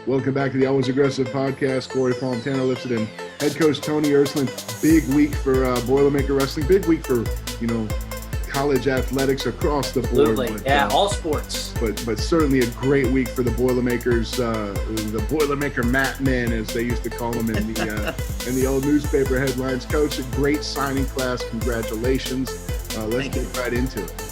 Welcome back to the Always Aggressive podcast. Corey Fontana lifted in. Head coach Tony Ersland. Big week for Boilermaker Wrestling. Big week for, college athletics across the board. Absolutely. But, all sports. But certainly a great week for the Boilermakers, the Boilermaker Mat Men, as they used to call them in the old newspaper headlines. Coach, a great signing class. Congratulations. Let's get right into it.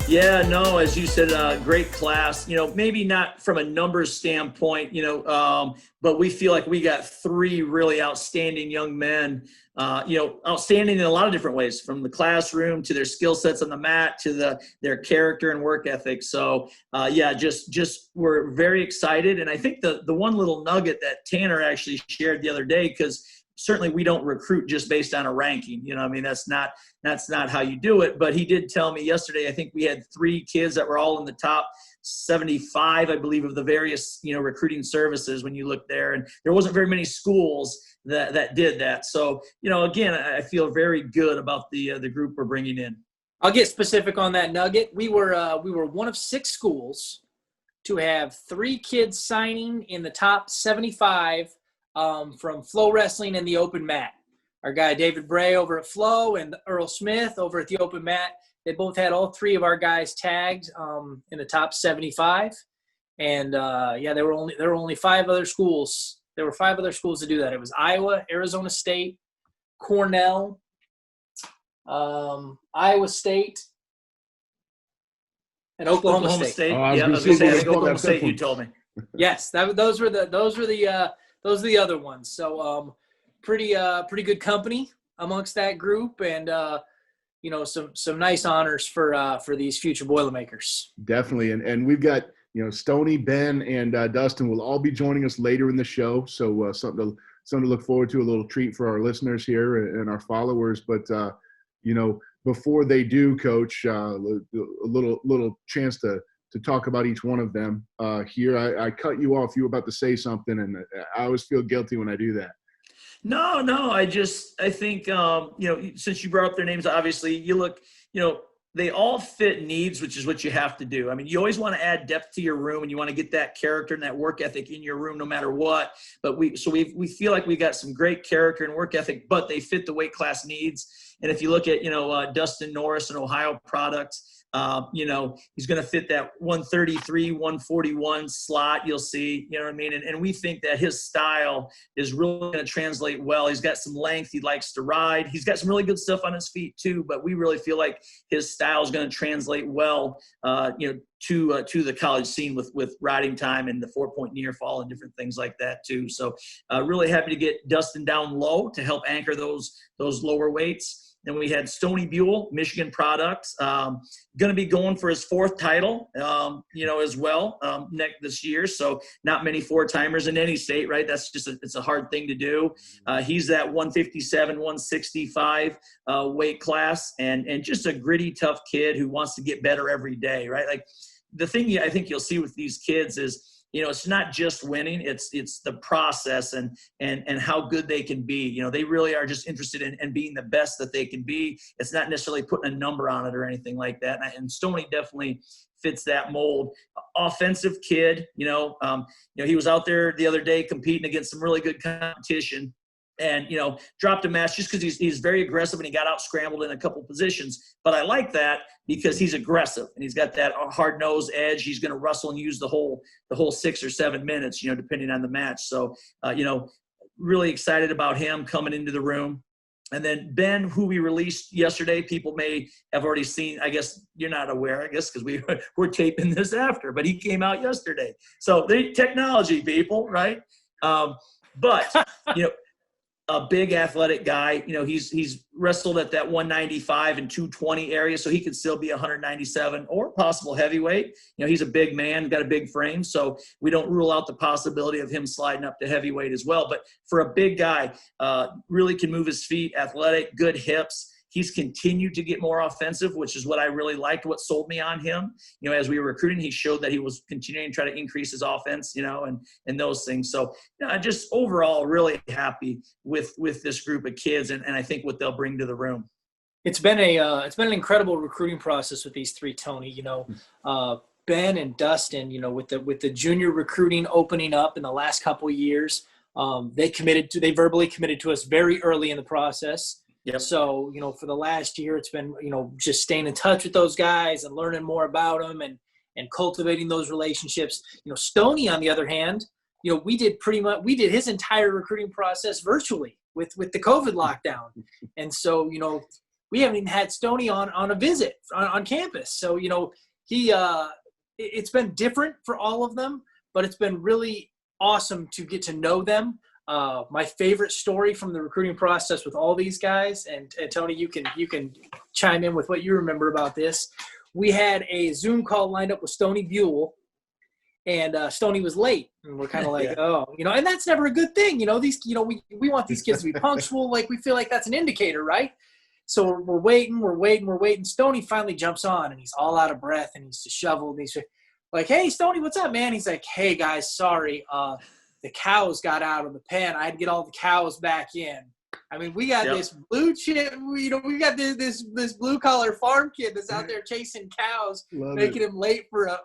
Yeah, no, as you said, great class. Maybe not from a numbers standpoint, but we feel like we got three really outstanding young men, outstanding in a lot of different ways, from the classroom to their skill sets on the mat to their character and work ethic. So, just we're very excited. And I think the one little nugget that Tanner actually shared the other day, because certainly we don't recruit just based on a ranking. That's not how you do it. But he did tell me yesterday, I think we had three kids that were all in the top 75, I believe, of the various, recruiting services when you look there. And there wasn't very many schools that did that. So, again, I feel very good about the group we're bringing in. I'll get specific on that nugget. We were one of 6 schools to have 3 kids signing in the top 75 from Flow Wrestling and the Open Mat. Our guy David Bray over at Flow and Earl Smith over at the Open Mat. They both had all 3 of our guys tagged in the top 75. And there were only 5 other schools. There were 5 other schools to do that. It was Iowa, Arizona State, Cornell, Iowa State, and Oklahoma State. Oh, I was going to say Oklahoma State. You told me. Yes, those were the other ones. So pretty good company amongst that group, and some nice honors for these future Boilermakers. Definitely, and we've got Stoney, Ben, and Dustin will all be joining us later in the show. So something to look forward to, a little treat for our listeners here and our followers. But before they do, Coach, a little chance to talk about each one of them here. I cut you off. You were about to say something, and I always feel guilty when I do that. No. I think, since you brought up their names, obviously you look, they all fit needs, which is what you have to do. You always want to add depth to your room, and you want to get that character and that work ethic in your room no matter what. But we feel like we got some great character and work ethic, but they fit the weight class needs. And if you look at, Dustin Norris, an Ohio product, he's going to fit that 133, 141 slot. You'll see, And we think that his style is really going to translate well. He's got some length. He likes to ride. He's got some really good stuff on his feet too, but we really feel like his style is going to translate well, to the college scene with riding time and the 4-point near fall and different things like that too. So really happy to get Dustin down low to help anchor those lower weights. Then we had Stoney Buell, Michigan product, going to be going for his 4th title, as well this year. So not many 4-timers in any state, right? That's it's a hard thing to do. He's that 157, 165 weight class, and just a gritty, tough kid who wants to get better every day, right? Like the thing I think you'll see with these kids is, it's not just winning, it's the process and how good they can be. They really are just interested in being the best that they can be. It's not necessarily putting a number on it or anything like that. And Stoney definitely fits that mold. Offensive kid, he was out there the other day competing against some really good competition. And, dropped a match just because he's very aggressive and he got out scrambled in a couple positions. But I like that because he's aggressive and he's got that hard-nosed edge. He's going to wrestle and use the whole 6 or 7 minutes, depending on the match. So, really excited about him coming into the room. And then Ben, who we released yesterday, people may have already seen. I guess you're not aware, because we're taping this after. But he came out yesterday. So the technology, people, right? But, a big athletic guy, he's wrestled at that 195 and 220 area, so he could still be 197 or possible heavyweight. He's a big man, got a big frame, so we don't rule out the possibility of him sliding up to heavyweight as well. But for a big guy, really can move his feet, athletic, good hips. He's continued to get more offensive, which is what I really liked, what sold me on him. As we were recruiting, he showed that he was continuing to try to increase his offense, and those things. So just overall really happy with this group of kids and I think what they'll bring to the room. It's been an incredible recruiting process with these 3, Tony. Ben and Dustin, with the junior recruiting opening up in the last couple of years, they verbally committed to us very early in the process. Yep. So, for the last year, it's been, just staying in touch with those guys and learning more about them and cultivating those relationships. Stoney, on the other hand, we did his entire recruiting process virtually with the COVID lockdown. And so, we haven't even had Stoney on a visit on campus. So, it's been different for all of them, but it's been really awesome to get to know them. My favorite story from the recruiting process with all these guys, and Tony, you can chime in with what you remember about this. We had a Zoom call lined up with Stoney Buell, and Stoney was late, and we're kind of like, and that's never a good thing. We want these kids to be punctual. Like, we feel like that's an indicator, right? So we're waiting. Stoney finally jumps on, and he's all out of breath, and he's disheveled. And he's like, "Hey, Stoney, what's up, man?" He's like, "Hey, guys, sorry. The cows got out of the pen. I had to get all the cows back in." I mean, we got this blue chip, we got this blue collar farm kid that's out there chasing cows, making him late for a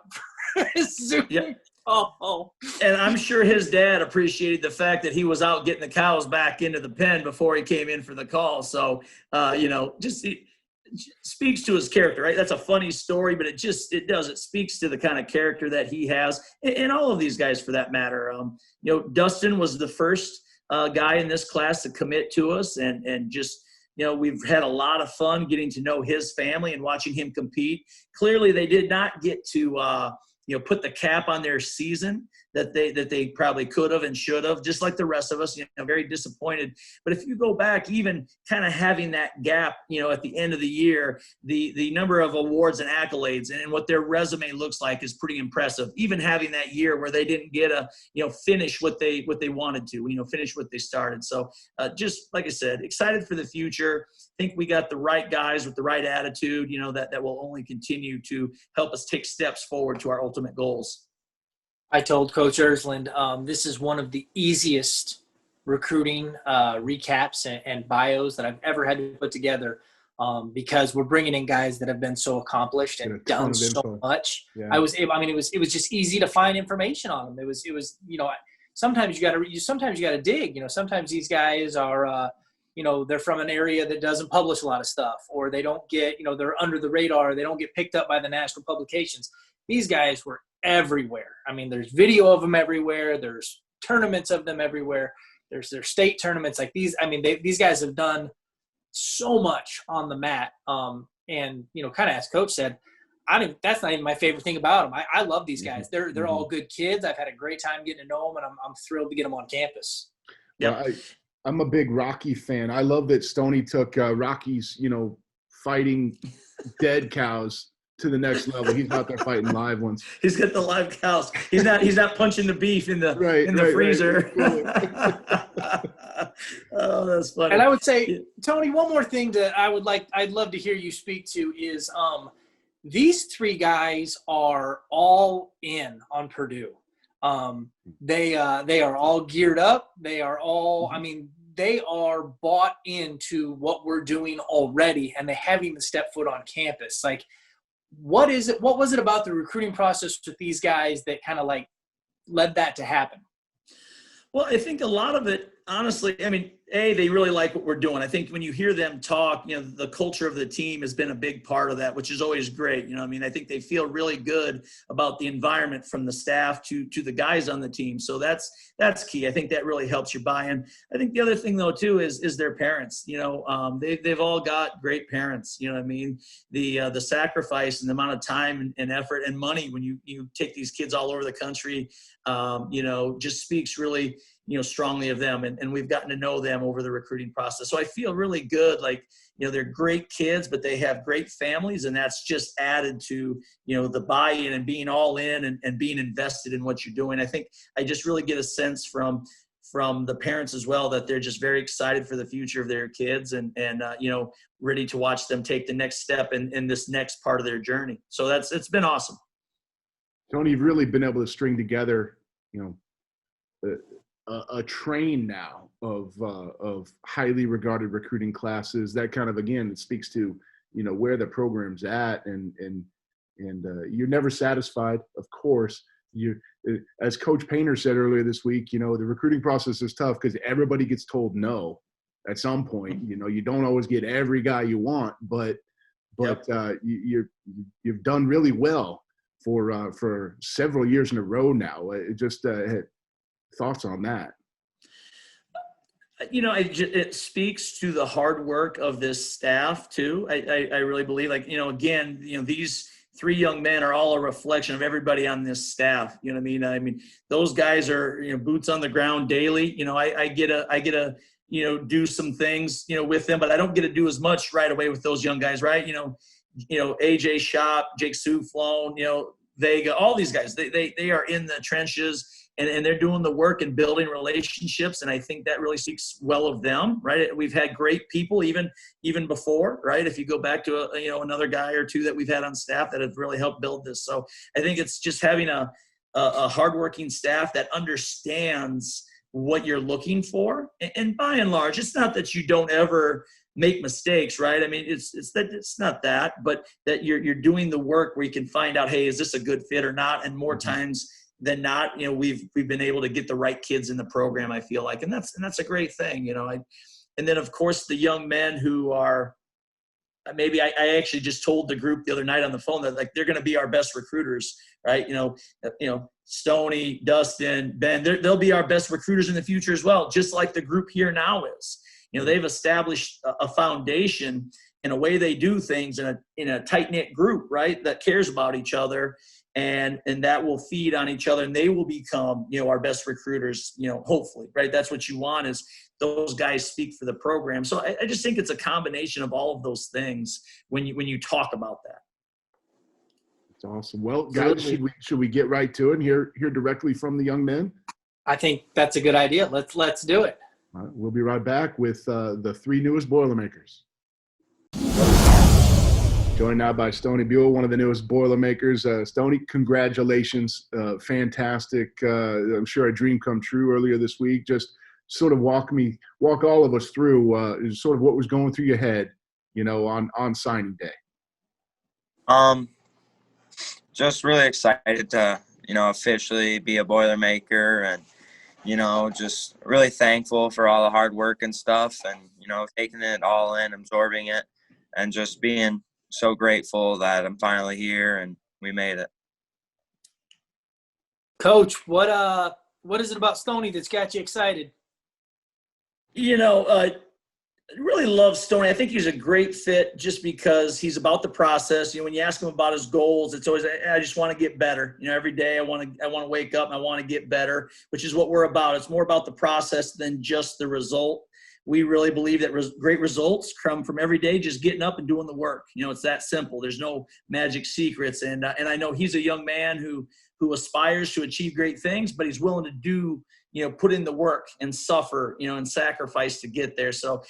Zoom. Yep. Oh. And I'm sure his dad appreciated the fact that he was out getting the cows back into the pen before he came in for the call. So, it speaks to his character, right? That's a funny story, but it speaks to the kind of character that he has, and all of these guys for that matter. Dustin was the first guy in this class to commit to us, and just, we've had a lot of fun getting to know his family and watching him compete. Clearly they did not get to, put the cap on their season that they probably could have and should have, just like the rest of us, very disappointed. But if you go back, even kind of having that gap, at the end of the year, the number of awards and accolades and what their resume looks like is pretty impressive. Even having that year where they didn't get finish what they wanted to, finish what they started. So just like I said, excited for the future. Think we got the right guys with the right attitude, that will only continue to help us take steps forward to our ultimate goals. I told Coach Ersland, this is one of the easiest recruiting recaps and bios that I've ever had to put together, because we're bringing in guys that have been so accomplished and done so much. Yeah. It was just easy to find information on them. It was sometimes you got to dig. Sometimes these guys are they're from an area that doesn't publish a lot of stuff, or they don't get, they're under the radar. They don't get picked up by the national publications. These guys were everywhere. I mean, there's video of them everywhere. There's tournaments of them everywhere. There's state tournaments like these. I mean, these guys have done so much on the mat. And, kind of as Coach said, that's not even my favorite thing about them. I love these guys. They're all good kids. I've had a great time getting to know them, and I'm thrilled to get them on campus. Yeah. Well, I'm a big Rocky fan. I love that Stoney took Rocky's, fighting dead cows to the next level. He's out there fighting live ones. He's got the live cows. He's not punching the beef in the freezer. Right. Oh, that's funny. And I would say, Tony, one more thing that I'd love to hear you speak to is these three guys are all in on Purdue. They are all geared up. They are all, they are bought into what we're doing already, and they haven't even stepped foot on campus. Like, what was it about the recruiting process with these guys that kind of led that to happen? Well, I think a lot of it, honestly, they really like what we're doing. I think when you hear them talk, the culture of the team has been a big part of that, which is always great. I think they feel really good about the environment from the staff to the guys on the team. So that's key. I think that really helps your buy-in. I think the other thing, though, too, is their parents. They've all got great parents. The sacrifice and the amount of time and effort and money when you take these kids all over the country, just speaks really strongly of them, and we've gotten to know them over the recruiting process. So I feel really good. They're great kids, but they have great families, and that's just added to, the buy-in and being all in and being invested in what you're doing. I think I just really get a sense from the parents as well that they're just very excited for the future of their kids and ready to watch them take the next step in this next part of their journey. So it's been awesome. Tony, you've really been able to string together, a train now of highly regarded recruiting classes. That kind of, again, it speaks to, where the program's at and and you're never satisfied, of course. As Coach Painter said earlier this week, the recruiting process is tough because everybody gets told no at some point. You don't always get every guy you want, but you've done really well for several years in a row now. Thoughts on that? It speaks to the hard work of this staff too. I really believe, these three young men are all a reflection of everybody on this staff. You know what I mean? I mean, those guys are, boots on the ground daily. I get to do some things, with them, but I don't get to do as much right away with those young guys, right? AJ Shop, Jake Soufflon, Vega, all these guys, they are in the trenches and they're doing the work and building relationships. And I think that really speaks well of them, right? We've had great people even before, right? If you go back to another guy or two that we've had on staff that have really helped build this. So I think it's just having a hardworking staff that understands what you're looking for. And by and large, it's not that you don't ever make mistakes, right? I mean, it's not that, but that you're doing the work where you can find out, hey, is this a good fit or not? And more times than not, we've been able to get the right kids in the program, I feel like, and that's a great thing, and then of course the young men who are maybe I actually just told the group the other night on the phone that they're going to be our best recruiters, right? Stoney, Dustin, Ben, they'll be our best recruiters in the future as well, just like the group here now is. They've established a foundation in a way they do things in a tight-knit group, right, that cares about each other, and that will feed on each other, and they will become, our best recruiters, hopefully, right? That's what you want, is those guys speak for the program. So I just think it's a combination of all of those things when you talk about that. That's awesome. Well, guys, should we get right to it and hear directly from the young men? I think that's a good idea. Let's do it. All right, we'll be right back with the three newest Boilermakers. Joined now by Stoney Buell, one of the newest Boilermakers. Stoney, congratulations. Fantastic. I'm sure a dream come true earlier this week. Just sort of walk all of us through sort of what was going through your head, on signing day. Just really excited to, officially be a Boilermaker, and, just really thankful for all the hard work and stuff, and, taking it all in, absorbing it, and just being so grateful that I'm finally here and we made it. Coach, what is it about Stoney that's got you excited? I really love Stoney. I think he's a great fit just because he's about the process. When you ask him about his goals, it's always, I just want to get better. Every day I want to wake up and I want to get better, which is what we're about. It's more about the process than just the result. We really believe that great results come from every day just getting up and doing the work. It's that simple. There's no magic secrets. And I know he's a young man who aspires to achieve great things, but he's willing to do, put in the work and suffer, and sacrifice to get there. So,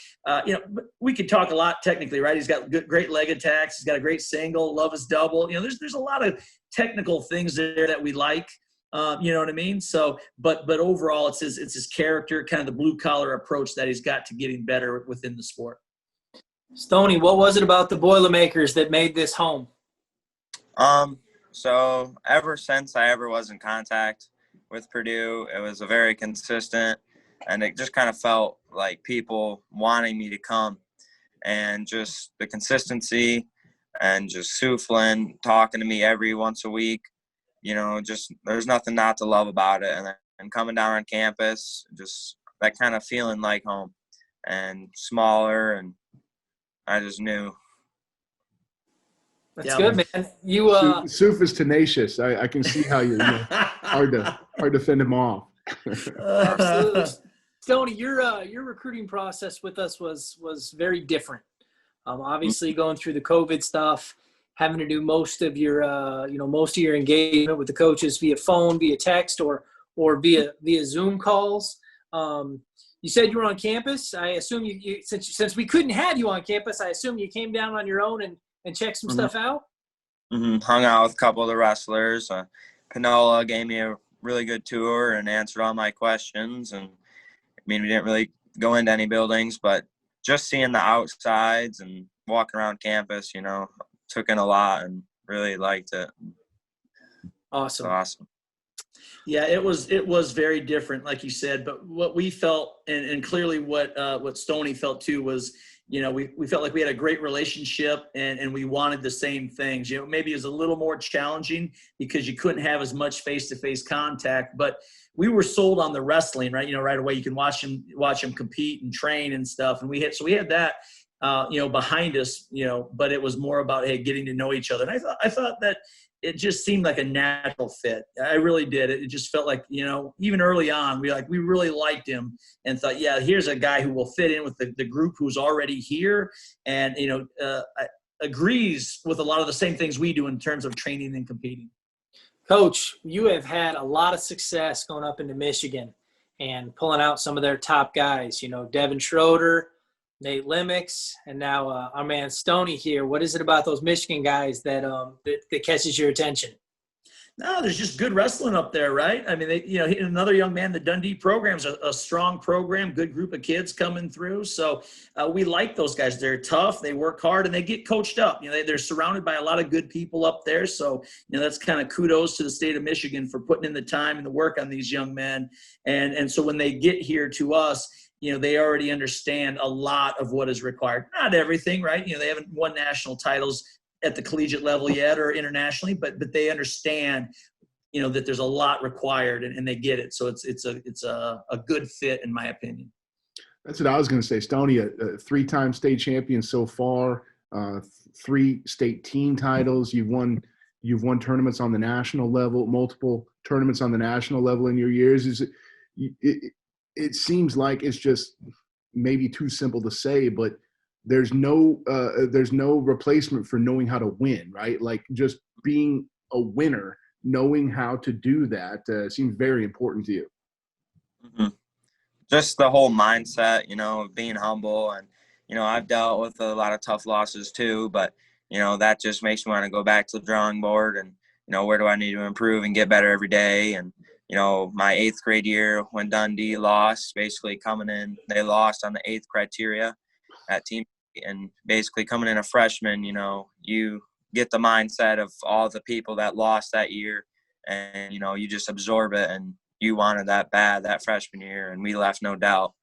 we could talk a lot technically, right? He's got great leg attacks. He's got a great single, love his double. There's a lot of technical things there that we like. You know what I mean? So, but overall, it's his character, kind of the blue collar approach that he's got to getting better within the sport. Stoney, what was it about the Boilermakers that made this home? So ever since I ever was in contact with Purdue, it was a very consistent, and it just kind of felt like people wanting me to come, and just the consistency, and just Soufflon talking to me every once a week. Just there's nothing not to love about it. And coming down on campus, just that kind of feeling like home, and smaller, and I just knew. That's good, man. Souf is tenacious. I can see how you're hard to fend him off. Absolutely. Stoney, your recruiting process with us was very different. Obviously going through the COVID stuff, having to do most of your engagement with the coaches via phone, via text, or via Zoom calls. You said you were on campus. I assume you since we couldn't have you on campus, I assume you came down on your own and checked some stuff out. Hung out with a couple of the wrestlers. Panola gave me a really good tour and answered all my questions. And we didn't really go into any buildings, but just seeing the outsides and walking around campus, took in a lot, and really liked it. Awesome. So awesome. Yeah, it was very different, like you said. But what we felt, and clearly what Stoney felt too, was, you know, we felt like we had a great relationship, and we wanted the same things. You know, maybe it was a little more challenging because you couldn't have as much face-to-face contact, but we were sold on the wrestling, right? You know, right away you can watch him compete and train and stuff, and we had that. You know, behind us, you know, but it was more about, hey, getting to know each other. And I thought that it just seemed like a natural fit. I really did. It just felt like, you know, even early on, we really liked him and thought, yeah, here's a guy who will fit in with the group who's already here, and, you know, agrees with a lot of the same things we do in terms of training and competing. Coach, you have had a lot of success going up into Michigan and pulling out some of their top guys, you know, Devin Schroeder, Nate Limix, and now our man Stoney here. What is it about those Michigan guys that catches your attention? No, there's just good wrestling up there, right? I mean, you know, another young man, the Dundee program's a strong program, good group of kids coming through. So we like those guys. They're tough, they work hard, and they get coached up. You know, they're surrounded by a lot of good people up there. So, you know, that's kind of kudos to the state of Michigan for putting in the time and the work on these young men. And so when they get here to us, you know, they already understand a lot of what is required. Not everything, right? You know, they haven't won national titles at the collegiate level yet or internationally, but they understand, you know, that there's a lot required, and they get it. So it's a good fit, in my opinion. That's what I was going to say. Stoney, a three-time state champion so far, 3 state team titles. You've won tournaments on the national level, multiple tournaments on the national level in your years. It seems like it's just maybe too simple to say, but there's no replacement for knowing how to win, right? Like just being a winner, knowing how to do that seems very important to you. Mm-hmm. Just the whole mindset, you know, of being humble. And, you know, I've dealt with a lot of tough losses too, but, you know, that just makes me want to go back to the drawing board and, you know, where do I need to improve and get better every day. And, you know, my 8th grade year when Dundee lost, basically coming in, they lost on the 8th criteria at team, and basically coming in a freshman, you know, you get the mindset of all the people that lost that year, and, you know, you just absorb it, and you wanted that bad that freshman year, and we left no doubt.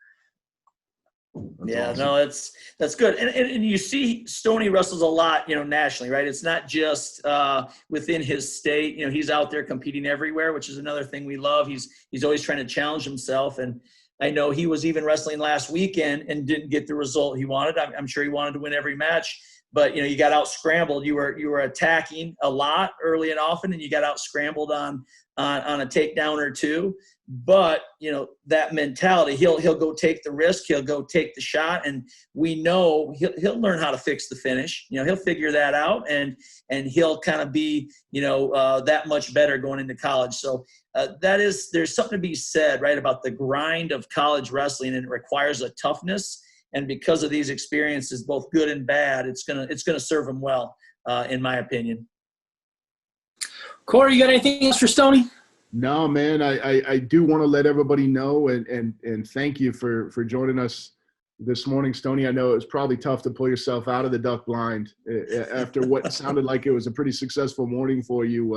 That's yeah, awesome. no, that's good. And you see Stoney wrestles a lot, you know, nationally, right? It's not just within his state. You know, he's out there competing everywhere, which is another thing we love. He's always trying to challenge himself. And I know he was even wrestling last weekend and didn't get the result he wanted. I'm sure he wanted to win every match, but, you know, you got out scrambled. You were attacking a lot early and often, and you got out scrambled on a takedown or two. But, you know, that mentality, he'll go take the risk, he'll go take the shot, and we know he'll learn how to fix the finish. You know, he'll figure that out, and he'll kind of be, you know, that much better going into college. So there's something to be said, right, about the grind of college wrestling, and it requires a toughness. And because of these experiences, both good and bad, it's gonna serve him well, in my opinion. Corey, you got anything else for Stoney? No, man, I do want to let everybody know and thank you for joining us this morning, Stoney. I know it was probably tough to pull yourself out of the duck blind after what sounded like it was a pretty successful morning for you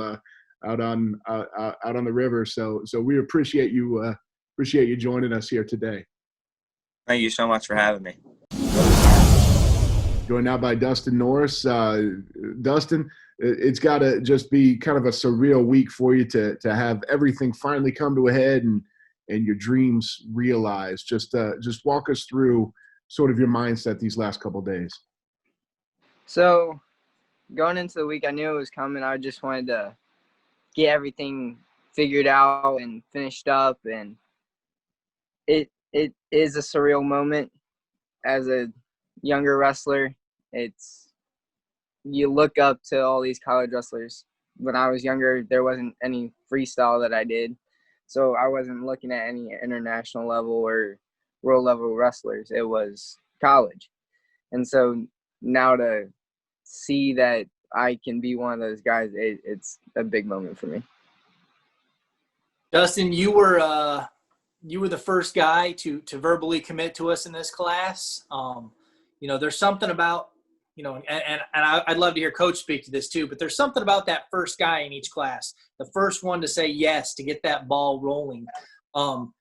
out on the river. So we appreciate you joining us here today. Thank you so much for having me. Joined now by Dustin Norris. Dustin, it's got to just be kind of a surreal week for you to have everything finally come to a head and your dreams realized. Just walk us through sort of your mindset these last couple of days. So going into the week, I knew it was coming. I just wanted to get everything figured out and finished up, and it is a surreal moment as a younger wrestler. You look up to all these college wrestlers. When I was younger, there wasn't any freestyle that I did, so I wasn't looking at any international level or world level wrestlers. It was college. And so now to see that I can be one of those guys, it's a big moment for me. Dustin, you were the first guy to verbally commit to us in this class. You know, there's something about, I'd love to hear Coach speak to this too, but there's something about that first guy in each class, the first one to say yes, to get that ball rolling. To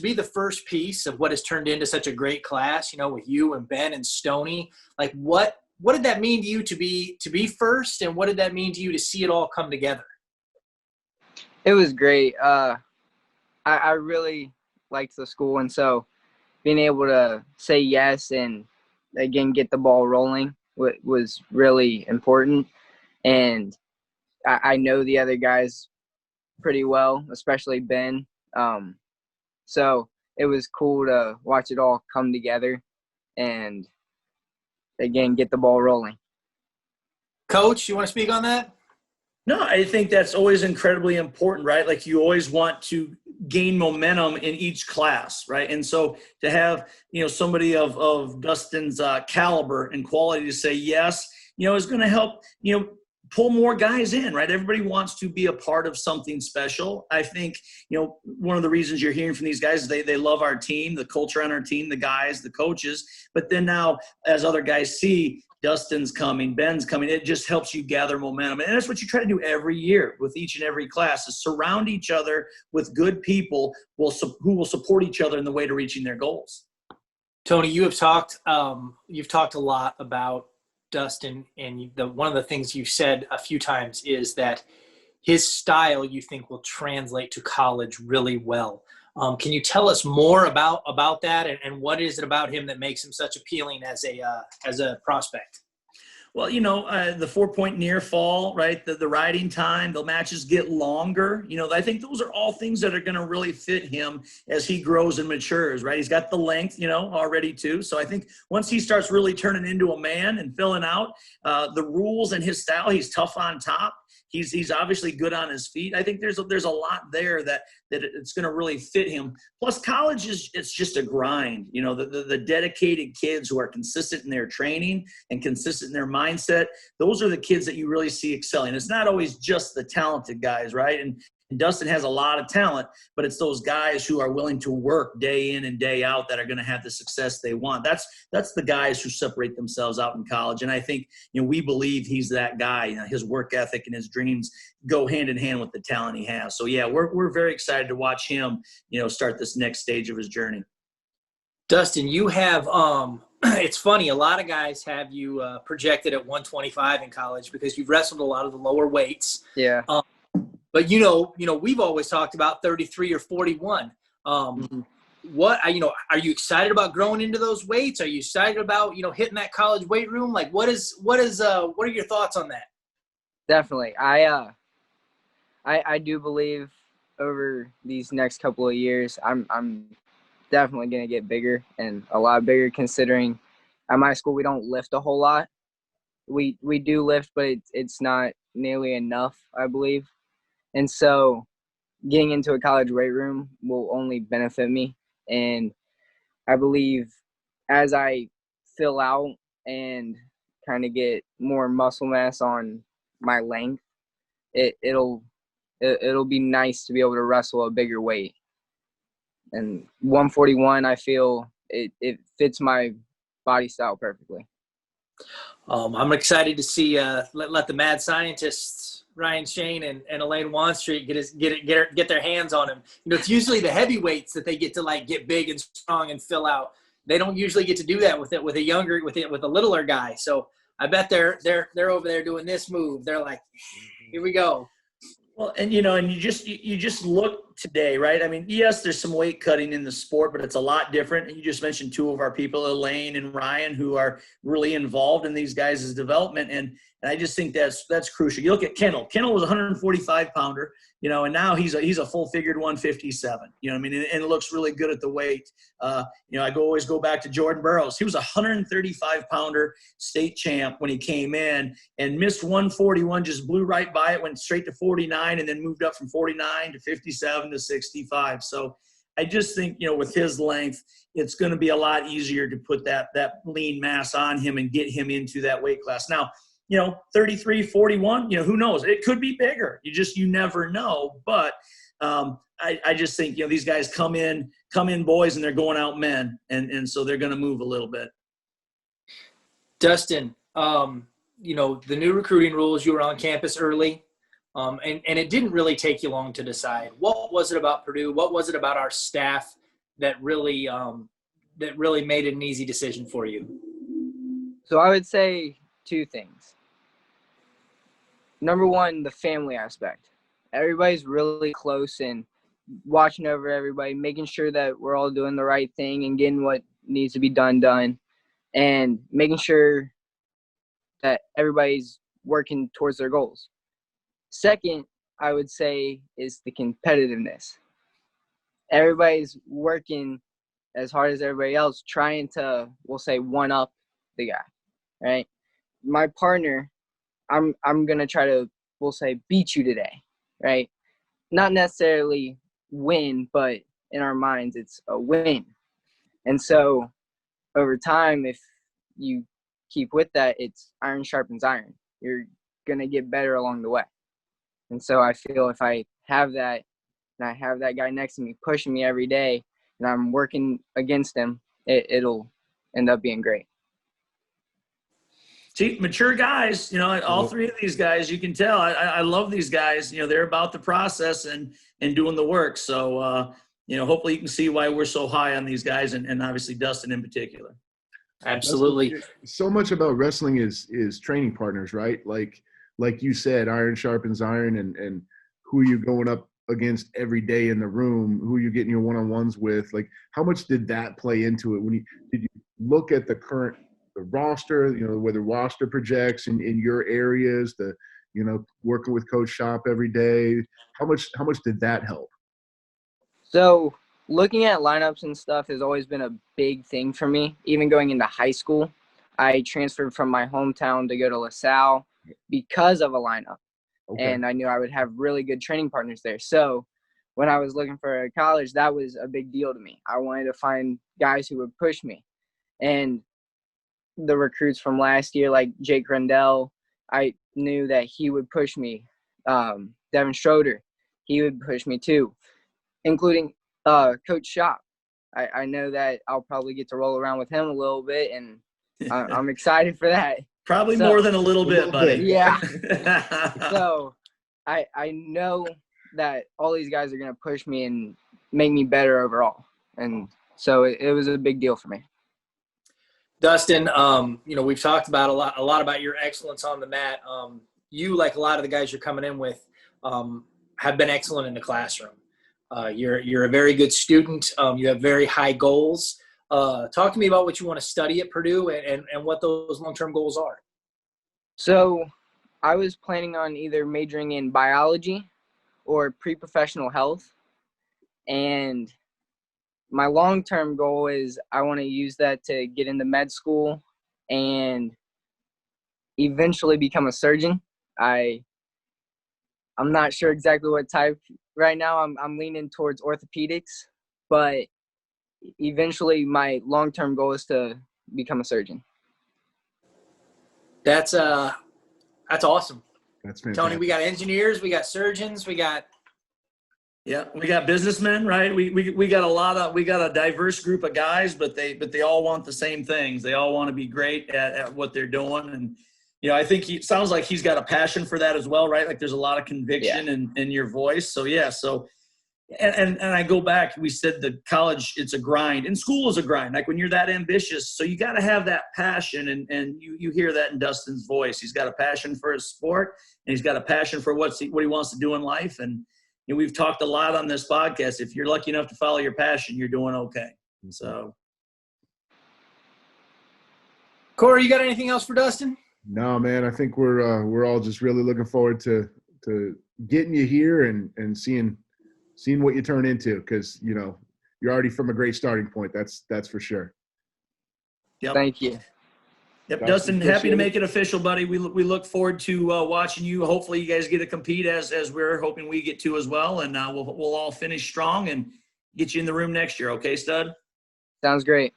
be the first piece of what has turned into such a great class, with you and Ben and Stoney, like what did that mean to you to be first, and what did that mean to you to see it all come together? It was great. I really liked the school, and so being able to say yes and again get the ball rolling was really important. And I know the other guys pretty well, especially Ben. So it was cool to watch it all come together and again get the ball rolling. Coach, you want to speak on that? No, I think that's always incredibly important, right? Like you always want to gain momentum in each class, right? And so to have, somebody of Dustin's caliber and quality to say yes, is going to help, pull more guys in, right? Everybody wants to be a part of something special. I think, one of the reasons you're hearing from these guys is they love our team, the culture on our team, the guys, the coaches. But then now as other guys see Dustin's coming, Ben's coming, it just helps you gather momentum. And that's what you try to do every year with each and every class, is surround each other with good people who will support each other in the way to reaching their goals. Tony, you've talked a lot about Dustin, and one of the things you've said a few times is that his style you think will translate to college really well. Can you tell us more about that, and what is it about him that makes him such appealing as a prospect? Well, the 4-point near fall, right? The riding time, the matches get longer. I think those are all things that are going to really fit him as he grows and matures, right? He's got the length, already too. So I think once he starts really turning into a man and filling out the rules and his style, he's tough on top. He's obviously good on his feet. I think there's a lot there that it's going to really fit him. Plus, college it's just a grind. The dedicated kids who are consistent in their training and consistent in their mindset, those are the kids that you really see excelling. It's not always just the talented guys, right? And Dustin has a lot of talent, but it's those guys who are willing to work day in and day out that are going to have the success they want. That's the guys who separate themselves out in college. And I think, we believe he's that guy. His work ethic and his dreams go hand in hand with the talent he has. So yeah, we're very excited to watch him, start this next stage of his journey. Dustin, you have, it's funny, a lot of guys have you projected at 125 in college because you've wrestled a lot of the lower weights. Yeah. But, we've always talked about 33 or 41. What, are you excited about growing into those weights? Are you excited about, hitting that college weight room? Like what are your thoughts on that? Definitely. I do believe over these next couple of years, I'm definitely going to get bigger, and a lot bigger, considering at my school we don't lift a whole lot. We do lift, but it's not nearly enough, I believe. And so getting into a college weight room will only benefit me. And I believe as I fill out and kind of get more muscle mass on my length, it'll be nice to be able to wrestle a bigger weight. And 141, I feel it fits my body style perfectly. I'm excited to see let the mad scientists Ryan Shane and Elaine Wanstreet get their hands on him. It's usually the heavyweights that they get to get big and strong and fill out. They don't usually get to do that with a littler guy. So I bet they're over there doing this move. They're like, here we go. Well, and you just look today, right? I mean, yes, there's some weight cutting in the sport, but it's a lot different. And you just mentioned two of our people, Elaine and Ryan, who are really involved in these guys' development. And I just think that's crucial. You look at Kendall. Kendall was a 145 pounder, and now he's a full figured 157. And it looks really good at the weight. I always go back to Jordan Burroughs. He was a 135 pounder state champ when he came in and missed 141, just blew right by it, went straight to 49, and then moved up from 49 to 57 to 65. So I just think, with his length, it's going to be a lot easier to put that lean mass on him and get him into that weight class. Now, 33, 41, who knows? It could be bigger. You never know. But I just think, these guys come in boys and they're going out men. And so they're going to move a little bit. Dustin, the new recruiting rules, you were on campus early, and it didn't really take you long to decide. What was it about Purdue? What was it about our staff that really made it an easy decision for you? So I would say two things. Number one, the family aspect. Everybody's really close and watching over everybody, making sure that we're all doing the right thing and getting what needs to be done, and making sure that everybody's working towards their goals. Second, I would say, is the competitiveness. Everybody's working as hard as everybody else, trying to, we'll say, one up the guy, right? My partner, I'm gonna try to, we'll say, beat you today, right? Not necessarily win, but in our minds, it's a win. And so over time, if you keep with that, it's iron sharpens iron. You're gonna get better along the way. And so I feel if I have that, and I have that guy next to me pushing me every day, and I'm working against him, it'll end up being great. See, mature guys, all three of these guys, you can tell. I love these guys. They're about the process and doing the work. So, hopefully you can see why we're so high on these guys, and obviously Dustin in particular. Absolutely. So much about wrestling is training partners, right? Like you said, iron sharpens iron, and who you're going up against every day in the room, who you're getting your one-on-ones with. Like, how much did that play into it? Did you look at the roster, where the roster projects in your areas, working with Coach Shop every day? How much did that help? So looking at lineups and stuff has always been a big thing for me. Even going into high school, I transferred from my hometown to go to LaSalle because of a lineup. Okay. And I knew I would have really good training partners there. So when I was looking for a college, that was a big deal to me. I wanted to find guys who would push me. And the recruits from last year, like Jake Rendell, I knew that he would push me. Devin Schroeder, he would push me too, including Coach Shop. I know that I'll probably get to roll around with him a little bit, and I'm excited for that. Probably more than a little bit, buddy. Yeah. So I know that all these guys are going to push me and make me better overall. And so it was a big deal for me. Dustin, we've talked about a lot about your excellence on the mat. You, like a lot of the guys you're coming in with, have been excellent in the classroom. You're a very good student. You have very high goals. Talk to me about what you want to study at Purdue and what those long-term goals are. So I was planning on either majoring in biology or pre-professional health. And my long-term goal is I want to use that to get into med school and eventually become a surgeon. I'm not sure exactly what type right now. I'm leaning towards orthopedics, but eventually my long-term goal is to become a surgeon. That's awesome. That's fantastic. Tony, we got engineers, we got surgeons, we got businessmen, right? We got a diverse group of guys, but they all want the same things. They all want to be great at what they're doing. And, I think it sounds like he's got a passion for that as well, right? Like there's a lot of conviction in your voice. So, yeah. So, and I go back, we said the college, it's a grind, and school is a grind. Like when you're that ambitious, so you got to have that passion, and you hear that in Dustin's voice. He's got a passion for his sport, and he's got a passion for what he wants to do in life. And we've talked a lot on this podcast. If you're lucky enough to follow your passion, you're doing okay. So, Corey, you got anything else for Dustin? No, man. I think we're all just really looking forward to getting you here and seeing what you turn into, because you're already from a great starting point. That's for sure. Yep. Thank you. Yep, Dustin, happy to make it official, buddy. We look forward to watching you. Hopefully, you guys get to compete as we're hoping we get to as well, and we'll all finish strong and get you in the room next year. Okay, stud? Sounds great.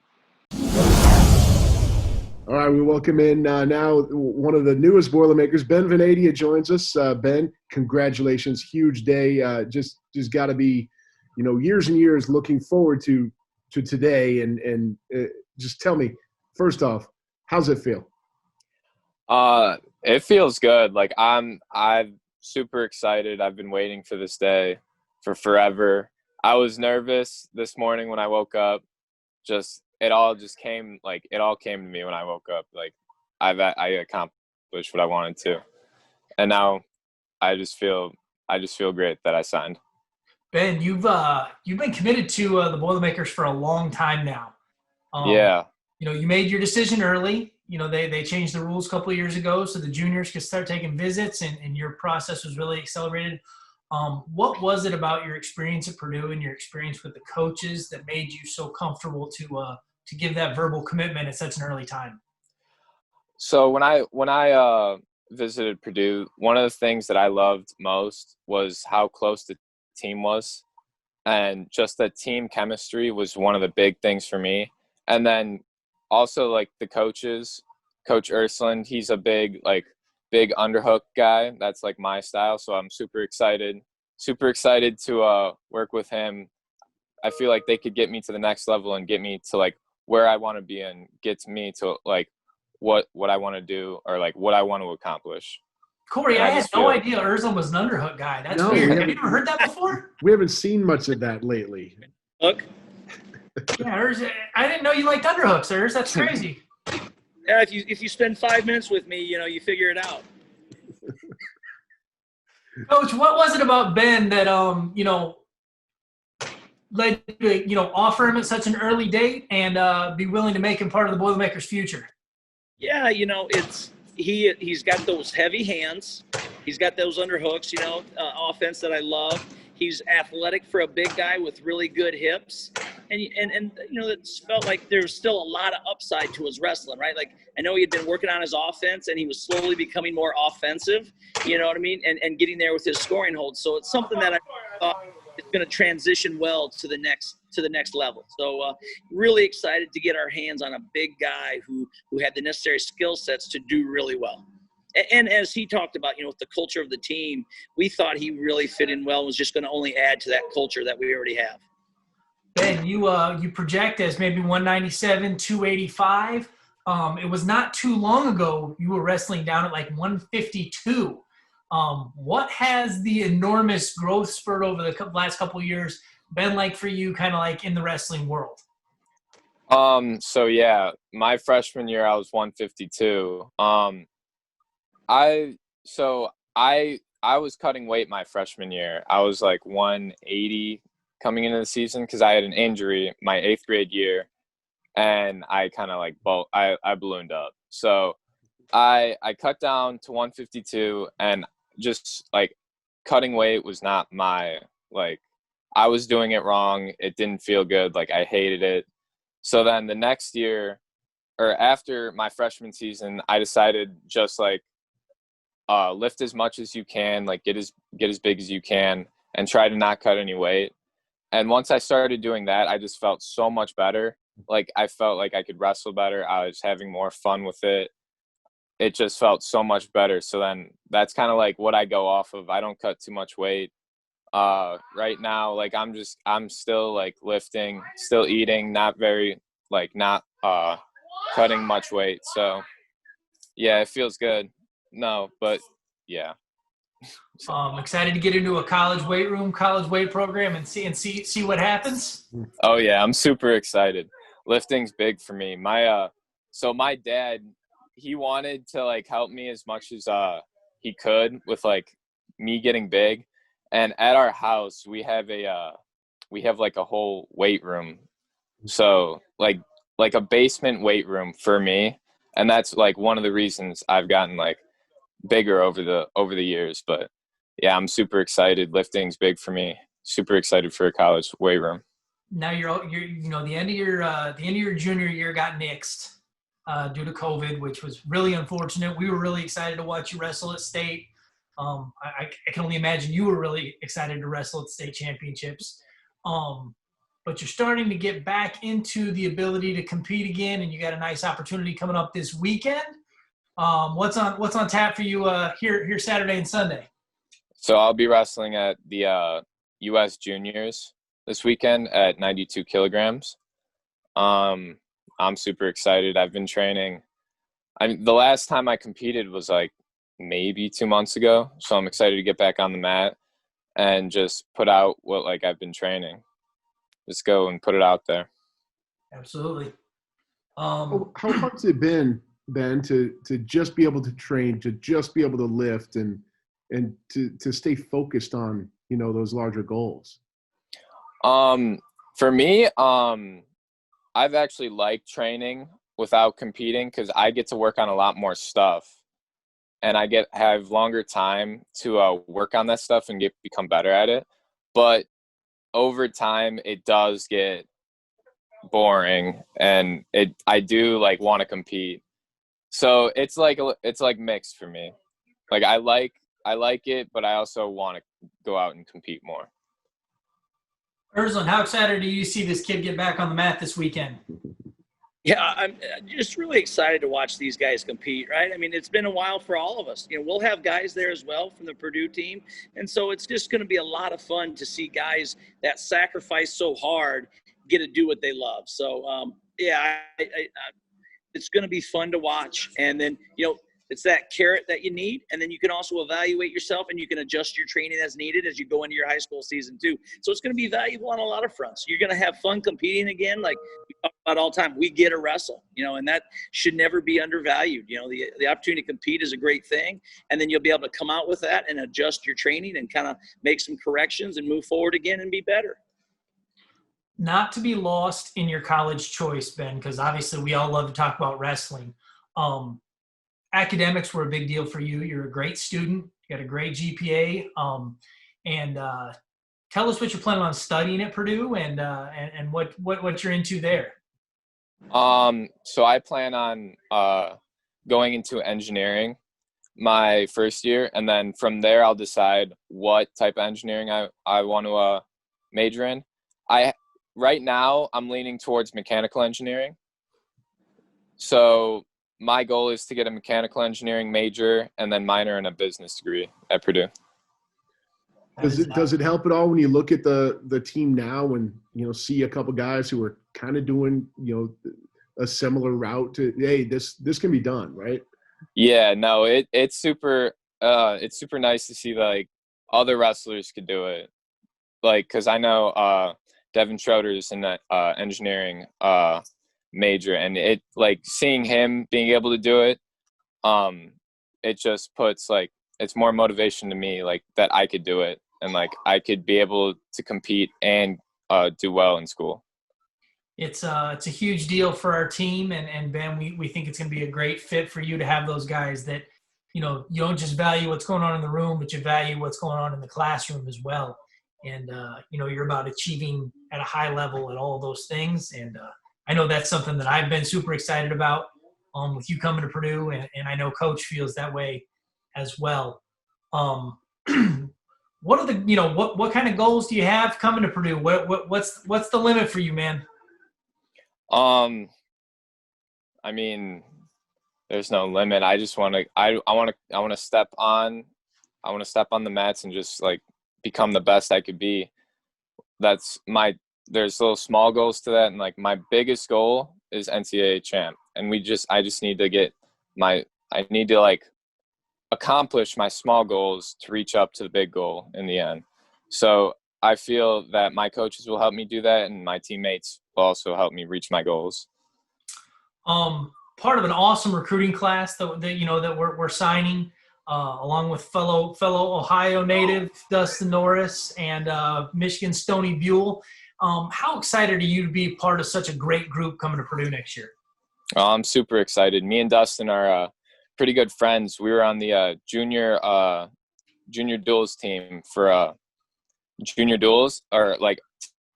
All right, we welcome in now one of the newest Boilermakers, Ben Vanadia, joins us. Ben, congratulations, huge day. Just got to be, years and years looking forward to today. And just tell me, first off, how's it feel? It feels good. Like I'm super excited. I've been waiting for this day for forever. I was nervous this morning when I woke up. It all came to me when I woke up. Like I accomplished what I wanted to. And now I just feel great that I signed. Ben, you've been committed to the Boilermakers for a long time now. Yeah. You made your decision early. They changed the rules a couple of years ago so the juniors could start taking visits, and your process was really accelerated. What was it about your experience at Purdue and your experience with the coaches that made you so comfortable to give that verbal commitment at such an early time? So when I visited Purdue, one of the things that I loved most was how close the team was, and just that team chemistry was one of the big things for me. And then also like the coaches, Coach Ersland, he's a big underhook guy. That's like my style. So I'm super excited to work with him. I feel like they could get me to the next level and get me to like where I want to be and get me to like what I want to do or like what I want to accomplish. Corey, I had no idea Ersland was an underhook guy. That's weird. Have you ever heard that before? We haven't seen much of that lately. Look. Yeah, I didn't know you liked underhooks, Ers. That's crazy. Yeah, if you spend 5 minutes with me, you figure it out. Coach, what was it about Ben that led you to offer him at such an early date and be willing to make him part of the Boilermakers' future? Yeah, he's got those heavy hands. He's got those underhooks, offense that I love. He's athletic for a big guy with really good hips. And it felt like there was still a lot of upside to his wrestling, right? Like, I know he had been working on his offense and he was slowly becoming more offensive, you know what I mean? And getting there with his scoring hold. So it's something that I thought is going to transition well to the next level. So really excited to get our hands on a big guy who had the necessary skill sets to do really well. And as he talked about, with the culture of the team, we thought he really fit in well and was just going to only add to that culture that we already have. Ben, you project as maybe 197, 285. It was not too long ago you were wrestling down at like 152. What has the enormous growth spurt over the last couple of years been like for you, kind of like in the wrestling world? So yeah, my freshman year I was 152. I was cutting weight my freshman year. I was like 180 coming into the season because I had an injury my 8th grade year, and I kind of like I ballooned up. So I cut down to 152, and just like cutting weight was not my I was doing it wrong. It didn't feel good. Like I hated it. So then the next year, or after my freshman season, I decided just lift as much as you can, like get as big as you can, and try to not cut any weight. And once I started doing that, I just felt so much better. Like I felt like I could wrestle better. I was having more fun with it. It just felt so much better. So then that's kind of like what I go off of. I don't cut too much weight. Right now, like I'm still like lifting, still eating, not cutting much weight. So yeah, it feels good. No, but yeah. Excited to get into a college weight program and see what happens. Oh yeah, I'm super excited. Lifting's big for me. So my dad, he wanted to like help me as much as he could with like me getting big. And at our house, we have like a whole weight room. So like a basement weight room for me. And that's like one of the reasons I've gotten like bigger over the years. But yeah, I'm super excited. Lifting's big for me. Super excited for a college weight room. Now you're the end of your junior year got nixed due to COVID, which was really unfortunate. We were really excited to watch you wrestle at state. I can only imagine you were really excited to wrestle at state championships. But you're starting to get back into the ability to compete again, and you got a nice opportunity coming up this weekend. What's on tap for you here Saturday and Sunday? So I'll be wrestling at the U.S. Juniors this weekend at 92 kilograms. I'm super excited. I've been training the last time I competed was like maybe 2 months ago. So I'm excited to get back on the mat and just put out what like I've been training. Just go and put it out there. Absolutely. How hard's it been, Ben, to just be able to train, to just be able to lift and to stay focused on, you know, those larger goals? For me, I've actually liked training without competing because I get to work on a lot more stuff, and I have longer time to work on that stuff and become better at it. But over time, it does get boring, and I do like want to compete. So it's like mixed for me. Like I like it, but I also want to go out and compete more. Ersland, how excited do you see this kid get back on the mat this weekend? Yeah, I'm just really excited to watch these guys compete, right? I mean, it's been a while for all of us. You know, we'll have guys there as well from the Purdue team. And so it's just going to be a lot of fun to see guys that sacrifice so hard get to do what they love. So, it's going to be fun to watch. And then, you know, it's that carrot that you need. And then you can also evaluate yourself and you can adjust your training as needed as you go into your high school season too. So it's going to be valuable on a lot of fronts. You're going to have fun competing again. Like we talk about all the time, we get to wrestle, you know, and that should never be undervalued. You know, the opportunity to compete is a great thing. And then you'll be able to come out with that and adjust your training and kind of make some corrections and move forward again and be better. Not to be lost in your college choice, Ben, because obviously we all love to talk about wrestling. Academics were a big deal for you. You're a great student. You got a great GPA. And tell us what you're planning on studying at Purdue and what you're into there. So I plan on going into engineering my first year, and then from there I'll decide what type of engineering I want to major in. Right now I'm leaning towards mechanical engineering. So my goal is to get a mechanical engineering major and then minor in a business degree at Purdue. Does it help at all when you look at the team now and, you know, see a couple guys who are kind of doing, you know, a similar route to, hey, this can be done, right? Yeah, no, it's super nice to see like other wrestlers could do it. Like, cause I know Devin Schroeder's in that engineering major, and it like seeing him being able to do it, it just puts like, it's more motivation to me, like that I could do it and like I could be able to compete and do well in school. It's a huge deal for our team, and Ben, we think it's going to be a great fit for you to have those guys that, you know, you don't just value what's going on in the room, but you value what's going on in the classroom as well. And, you know, you're about achieving at a high level at all those things. And I know that's something that I've been super excited about with you coming to Purdue, and I know Coach feels that way as well. What are the, you know, what kind of goals do you have coming to Purdue? What's the limit for you, man? I mean, there's no limit. I just want to, I want to step on the mats and just like become the best I could be. There's little small goals to that. And like my biggest goal is NCAA champ. And I just need to I need to like accomplish my small goals to reach up to the big goal in the end. So I feel that my coaches will help me do that, and my teammates will also help me reach my goals. Part of an awesome recruiting class that we're signing, along with fellow Ohio native Dustin Norris and Michigan Stoney Buell. How excited are you to be part of such a great group coming to Purdue next year? I'm super excited. Me and Dustin are pretty good friends. We were on the junior duels team for junior duels, or like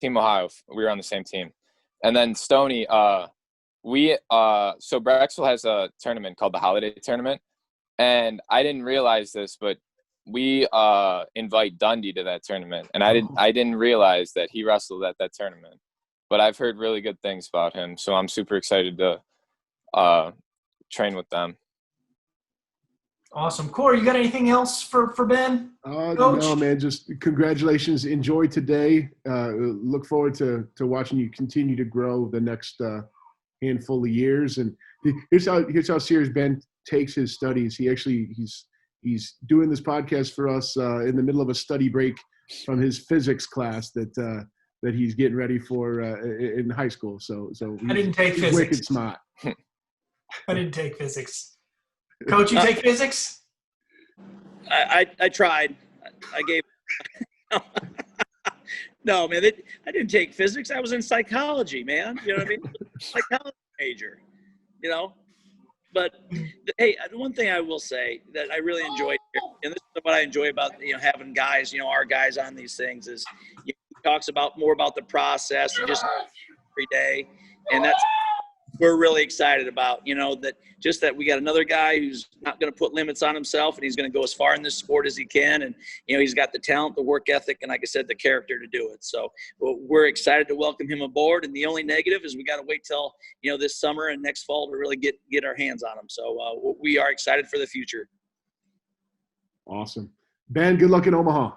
Team Ohio. We were on the same team. And then Stoney, so Brexville has a tournament called the Holiday Tournament. And I didn't realize this, but we invite Dundee to that tournament. And I didn't realize that he wrestled at that tournament. But I've heard really good things about him. So I'm super excited to train with them. Awesome. Corey, you got anything else for Ben? No, man, just congratulations. Enjoy today. Look forward to watching you continue to grow the next handful of years. And here's how serious Ben takes his studies. He's doing this podcast for us in the middle of a study break from his physics class that he's getting ready for in high school. So I didn't take he's physics. wicked smart. I didn't take physics. Coach, you take physics? I tried. I gave. No, man, I didn't take physics. I was in psychology, man. You know what I mean? Psychology major, you know. But hey, the one thing I will say that I really enjoyed here, and this is what I enjoy about having guys, our guys on these things, is he talks about more about the process and just every day, and that's we're really excited about. That we got another guy who's not going to put limits on himself, and he's going to go as far in this sport as he can, and he's got the talent, the work ethic, and like I said, the character to do it. So we're excited to welcome him aboard. And the only negative is we got to wait till this summer and next fall to really get our hands on him. So we are excited for the future. Awesome, Ben. Good luck in Omaha.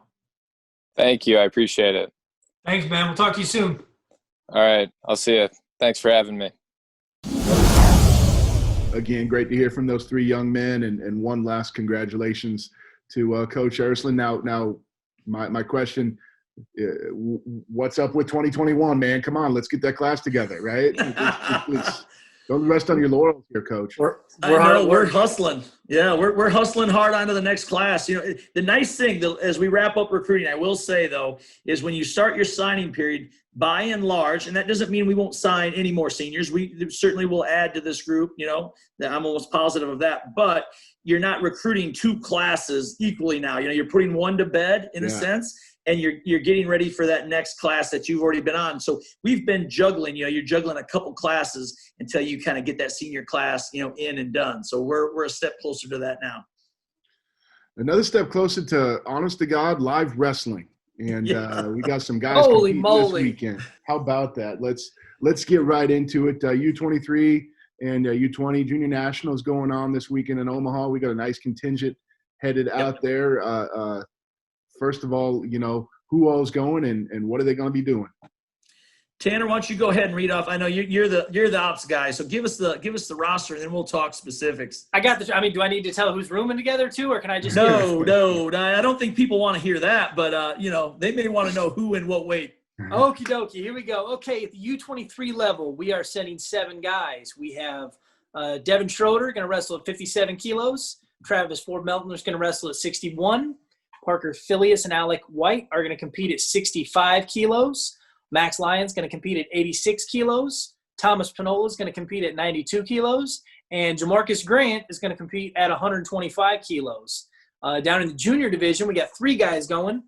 Thank you. I appreciate it. Thanks, man. We'll talk to you soon. All right. I'll see you. Thanks for having me. Again, great to hear from those three young men, and one last congratulations to Coach Ersland. Now, my question: what's up with 2021, man? Come on, let's get that class together, right? Don't rest on your laurels here, Coach. We're hustling. Yeah, we're hustling hard onto the next class. The nice thing, as we wrap up recruiting, I will say though, is when you start your signing period, by and large, and that doesn't mean we won't sign any more seniors. We certainly will add to this group. I'm almost positive of that. But you're not recruiting two classes equally now. You're putting one to bed in a sense, and you're getting ready for that next class that you've already been on. So we've been juggling. You're juggling a couple classes until you kind of get that senior class, in and done. So we're a step closer to that now. Another step closer to, honest to God, live wrestling. And we got some guys Holy competing moly. this weekend. How about that? Let's get right into it. U23 and U20 Junior Nationals going on this weekend in Omaha. We got a nice contingent headed out there. First of all, who all's going and what are they going to be doing? Tanner, why don't you go ahead and read off? I know you're the ops guy, so give us the roster, and then we'll talk specifics. I got the. I mean, do I need to tell who's rooming together too, or can I just? No. I don't think people want to hear that, but they may want to know who and what weight. Okie dokie, here we go. Okay, at the U23 level, we are sending 7 guys. We have Devin Schroeder going to wrestle at 57 kilos. Travis Ford Melton is going to wrestle at 61. Parker Phileas and Alec White are going to compete at 65 kilos. Max Lyons going to compete at 86 kilos. Thomas Panola is going to compete at 92 kilos. And Jamarcus Grant is going to compete at 125 kilos. Down in the junior division, we got 3 guys going.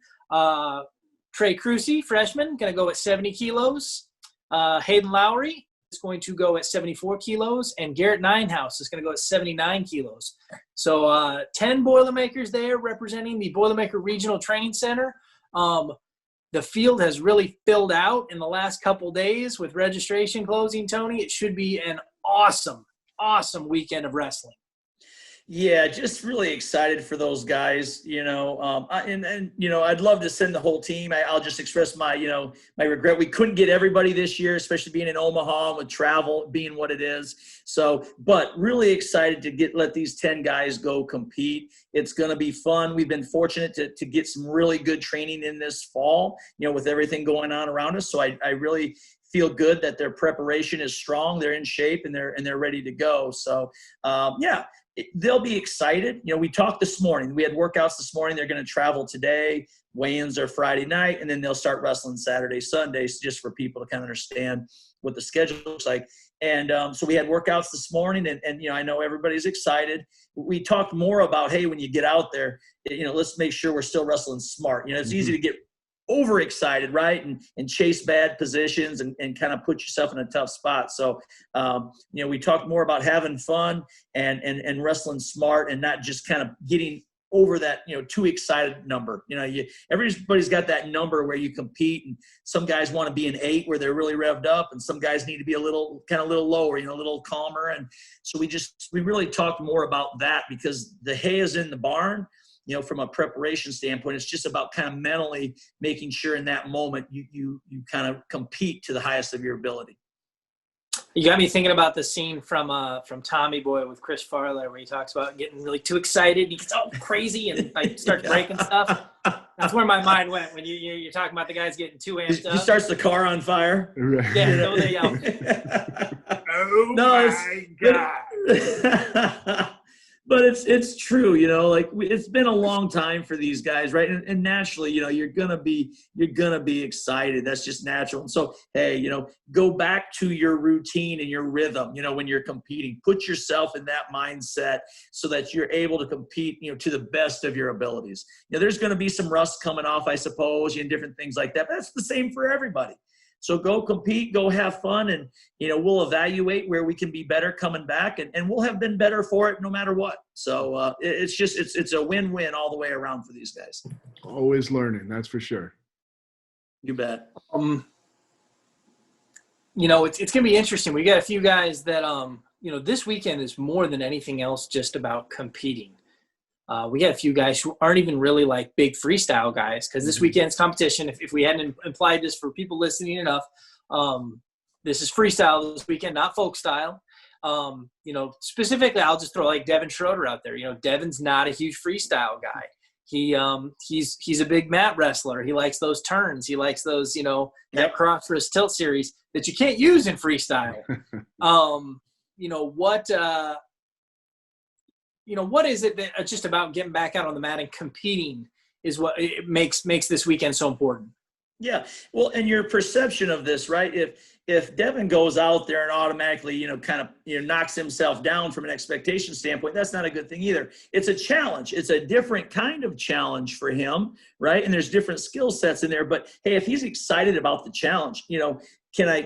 Trey Crucy, freshman, going to go at 70 kilos. Hayden Lowry is going to go at 74 kilos. And Garrett Ninehouse is going to go at 79 kilos. So 10 Boilermakers there representing the Boilermaker Regional Training Center. The field has really filled out in the last couple days with registration closing, Tony. It should be an awesome weekend of wrestling. Yeah, just really excited for those guys, I'd love to send the whole team. I'll just express my regret. We couldn't get everybody this year, especially being in Omaha with travel being what it is. So, but really excited to let these 10 guys go compete. It's going to be fun. We've been fortunate to get some really good training in this fall, with everything going on around us. So I really feel good that their preparation is strong. They're in shape and they're ready to go. So, they'll be excited. We talked this morning. We had workouts this morning. They're going to travel today. Weigh-ins are Friday night, and then they'll start wrestling Saturday, Sundays, just for people to kind of understand what the schedule looks like. And so we had workouts this morning, and I know everybody's excited. We talked more about, hey, when you get out there, let's make sure we're still wrestling smart. It's easy to get overexcited, right? And chase bad positions and kind of put yourself in a tough spot. So, we talked more about having fun and wrestling smart and not just kind of getting over that, too excited number. Everybody's got that number where you compete, and some guys want to be an 8 where they're really revved up, and some guys need to be a little lower, a little calmer. And so we really talked more about that because the hay is in the barn. From a preparation standpoint, it's just about kind of mentally making sure in that moment you kind of compete to the highest of your ability. You got me thinking about the scene from Tommy Boy with Chris Farley, where he talks about getting really too excited. He gets all crazy and like starts breaking stuff. That's where my mind went when you're talking about the guys getting too amped up. He starts the car on fire. Right. Yeah, no, they yell. Oh my God. But it's true, you know, like it's been a long time for these guys, right? And naturally, you know, you're gonna be excited. That's just natural. And so, hey, you know, go back to your routine and your rhythm. You know, when you're competing, put yourself in that mindset so that you're able to compete, you know, to the best of your abilities. You know, there's going to be some rust coming off, I suppose, and different things like that. But that's the same for everybody. So go compete, go have fun, and, you know, we'll evaluate where we can be better coming back, and we'll have been better for it no matter what. So it's a win-win all the way around for these guys. Always learning, that's for sure. You bet. You know, it's going to be interesting. We got a few guys that, you know, this weekend is more than anything else just about competing. We got a few guys who aren't even really like big freestyle guys, because this weekend's competition, if we hadn't implied this for people listening enough, this is freestyle this weekend, not folk style. You know, specifically, I'll just throw like Devin Schroeder out there. You know, Devin's not a huge freestyle guy. He's a big mat wrestler. He likes those turns. He likes those, you know, that cross wrist tilt series that you can't use in freestyle. You know, what is it that just about getting back out on the mat and competing is what it makes this weekend so important? Yeah. Well, and your perception of this, right? If Devin goes out there and automatically, you know, kind of, you know, knocks himself down from an expectation standpoint, that's not a good thing either. It's a challenge. It's a different kind of challenge for him, right? And there's different skill sets in there. But hey, if he's excited about the challenge, you know, can I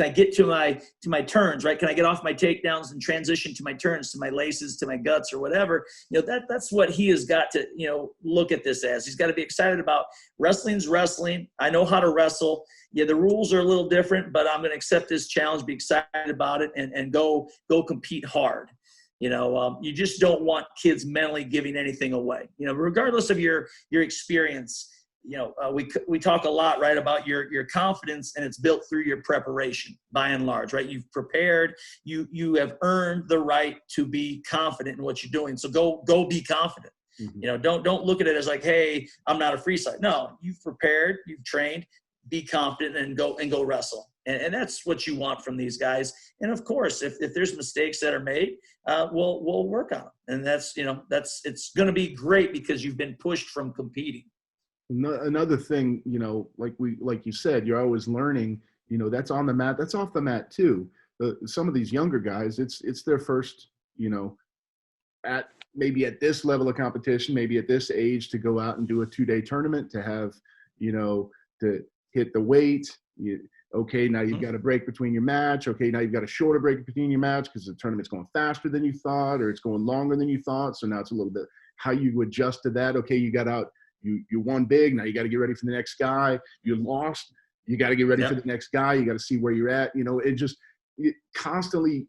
get to my turns, right? Can I get off my takedowns and transition to my turns, to my laces, to my guts, or whatever? You know, that's what he has got to, you know, look at this as. He's got to be excited about wrestling's wrestling. I know how to wrestle. Yeah, the rules are a little different, but I'm going to accept this challenge, be excited about it, and go compete hard. You know, you just don't want kids mentally giving anything away. You know, regardless of your experience. You know, we talk a lot, right, about your confidence, and it's built through your preparation by and large, right? You've prepared, you have earned the right to be confident in what you're doing. So go be confident. Mm-hmm. You know, don't look at it as like, hey, I'm not a freestyle. No, you've prepared, you've trained, be confident and go wrestle. And that's what you want from these guys. And of course, if there's mistakes that are made, we'll work on them. And that's, you know, it's going to be great because you've been pushed from competing. Another thing, you know, like you said, you're always learning, you know, that's on the mat, that's off the mat too. Some of these younger guys, it's their first, you know, maybe at this level of competition, maybe at this age, to go out and do a 2-day tournament, to have, you know, to hit the weight. Okay, now you've got a break between your match. Okay, now you've got a shorter break between your match because the tournament's going faster than you thought, or it's going longer than you thought. So now it's a little bit how you adjust to that. Okay, you got out. You won big. Now you got to get ready for the next guy. You lost. You got to get ready for the next guy. You got to see where you're at. You know, it constantly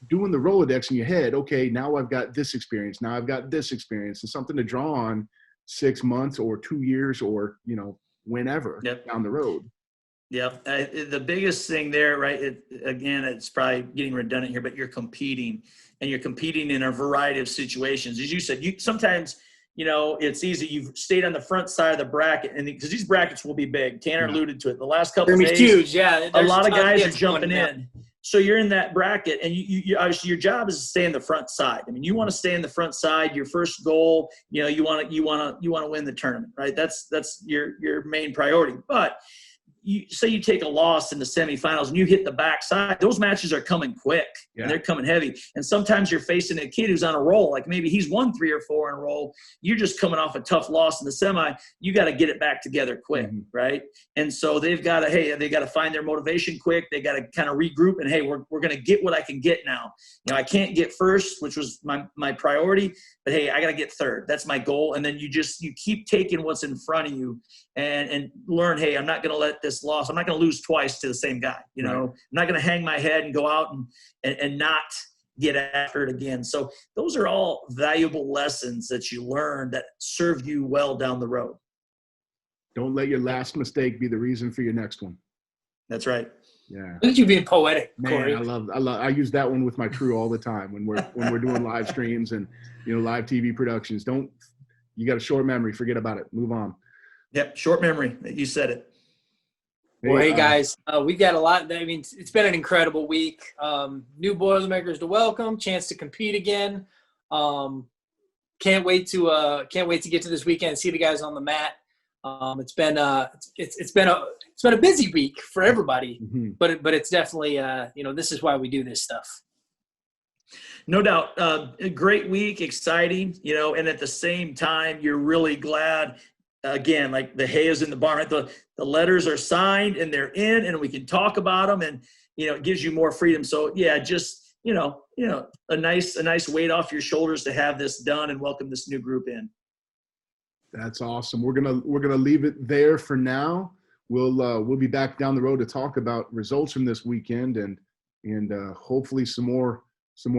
doing the Rolodex in your head. Okay, now I've got this experience. Now I've got this experience, and something to draw on 6 months or 2 years or, you know, whenever down the road. Yeah. The biggest thing there, right? It's probably getting redundant here, but you're competing, and you're competing in a variety of situations. As you said, sometimes, you know, it's easy. You've stayed on the front side of the bracket, and because these brackets will be big. Tanner alluded to it. The last couple of days, huge. Yeah, a lot of guys are jumping in. So you're in that bracket, and you obviously your job is to stay in the front side. I mean, you want to stay in the front side. Your first goal, you know, you want to win the tournament, right? That's your main priority. But you take a loss in the semifinals and you hit the backside, those matches are coming quick and they're coming heavy. And sometimes you're facing a kid who's on a roll, like maybe he's won 3 or 4 in a row. You're just coming off a tough loss in the semi. You got to get it back together quick, right? And so they got to find their motivation quick. They got to kind of regroup and, hey, we're going to get what I can get now. You know, I can't get first, which was my priority, but hey, I got to get third. That's my goal. And then you keep taking what's in front of you and learn, hey, I'm not going to let this loss. I'm not going to lose twice to the same guy. You know, I'm not going to hang my head and go out and not get after it again. So those are all valuable lessons that you learn that serve you well down the road. Don't let your last mistake be the reason for your next one. That's right. Yeah. Look at you being poetic, Man, Corey. I use that one with my crew all the time when we're doing live streams and live TV productions. You got a short memory, forget about it. Move on. Yep, short memory. You said it. Well, hey guys, we've got a lot. I mean, it's been an incredible week. New Boilermakers to welcome, chance to compete again. Can't wait to get to this weekend and see the guys on the mat. It's been a busy week for everybody, Mm-hmm. but it's definitely this is why we do this stuff. No doubt. A great week, exciting, and at the same time, you're really glad, again, like the hay is in the barn, right? The letters are signed and they're in and we can talk about them and, it gives you more freedom. So yeah, just, a nice weight off your shoulders to have this done and welcome this new group in. That's awesome. We're gonna leave it there for now. We'll be back down the road to talk about results from this weekend and hopefully some more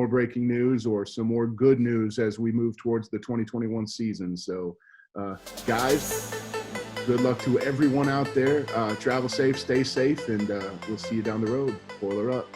breaking news or some more good news as we move towards the 2021 season. So, guys, good luck to everyone out there. Travel safe, stay safe, and we'll see you down the road. Boiler up.